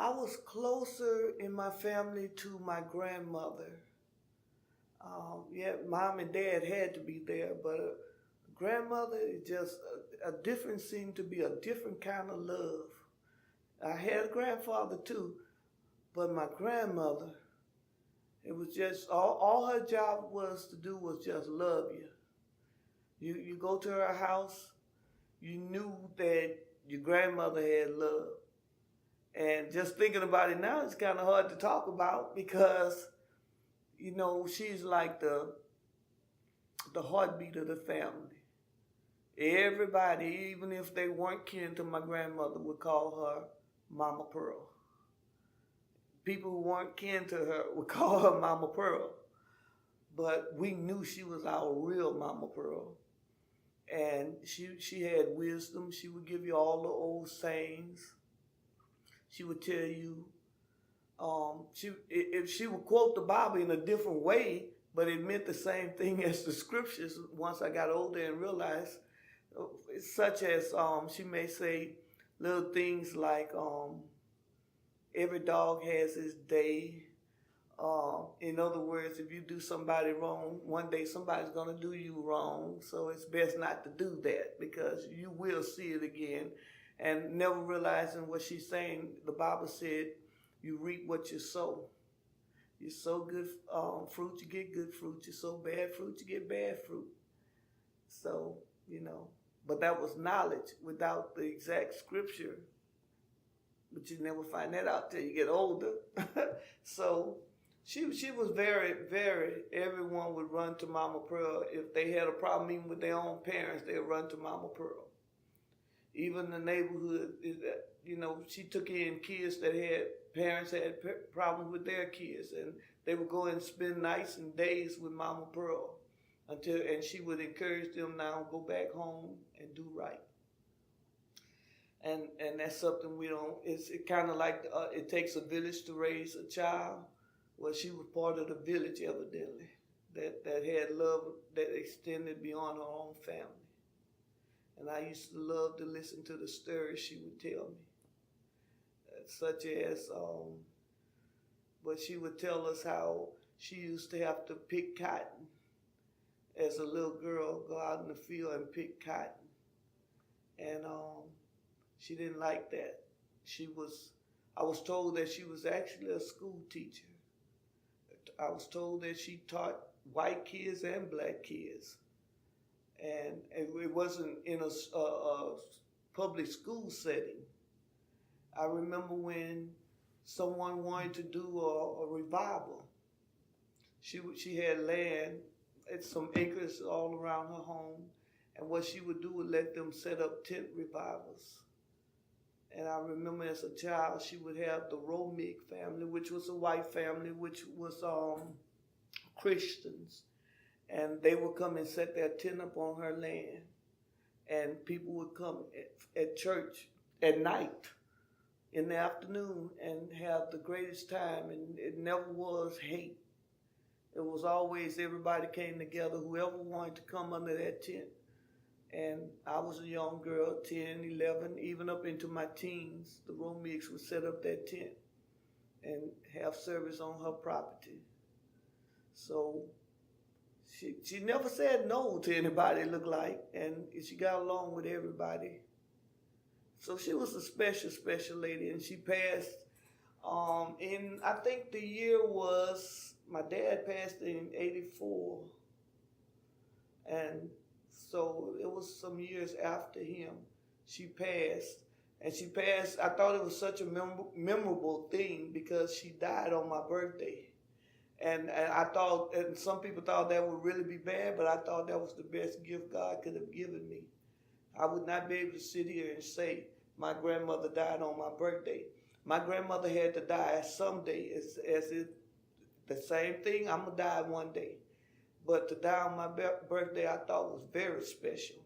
I was closer in my family to my grandmother. Yeah, mom and dad had to be there, but grandmother is just a different, seemed to be a different kind of love. I had a grandfather too, but my grandmother, it was just all her job was to do was just love you. You go to her house, you knew that your grandmother had love. And just thinking about it now, it's kind of hard to talk about because, she's like the heartbeat of the family. Everybody, even if they weren't kin to my grandmother, would call her Mama Pearl. People who weren't kin to her would call her Mama Pearl. But we knew she was our real Mama Pearl. And she had wisdom. She would give you all the old sayings. She would tell you, if she would quote the Bible in a different way, but it meant the same thing as the scriptures once I got older and realized, such as she may say little things like, every dog has his day. In other words, if you do somebody wrong, one day somebody's going to do you wrong. So it's best not to do that because you will see it again. And never realizing what she's saying, the Bible said, you reap what you sow. You sow good fruit, you get good fruit. You sow bad fruit, you get bad fruit. So, but that was knowledge without the exact scripture. But you never find that out till you get older. So she was very, very, everyone would run to Mama Pearl. If they had a problem even with their own parents, they'd run to Mama Pearl. Even the neighborhood, she took in kids that parents had problems with their kids, and they would go and spend nights and days with Mama Pearl and she would encourage them now go back home and do right. And that's something we don't. It's kind of like it takes a village to raise a child. Well, she was part of the village, evidently, that had love that extended beyond her own family. And I used to love to listen to the stories she would tell me, such as, but she would tell us how she used to have to pick cotton as a little girl, go out in the field and pick cotton. And she didn't like that. I was told that she was actually a school teacher. I was told that she taught white kids and black kids. And it wasn't in a public school setting. I remember when someone wanted to do a revival. She had land at some acres all around her home, and what she would do would let them set up tent revivals. And I remember as a child, she would have the Romig family, which was a white family, which was Christians. And they would come and set their tent up on her land. And people would come at church at night in the afternoon and have the greatest time. And it never was hate. It was always everybody came together, whoever wanted to come under that tent. And I was a young girl, 10, 11, even up into my teens. The Romigs would set up that tent and have service on her property. So she never said no to anybody, it looked like, and she got along with everybody. So she was a special, special lady, and she passed in, I think the year was, my dad passed in 84, and so it was some years after him. She passed, and she passed, I thought it was such a memorable thing because she died on my birthday. And I thought, and some people thought that would really be bad, but I thought that was the best gift God could have given me. I would not be able to sit here and say my grandmother died on my birthday. My grandmother had to die someday, as if the same thing, I'm going to die one day. But to die on my birthday, I thought was very special.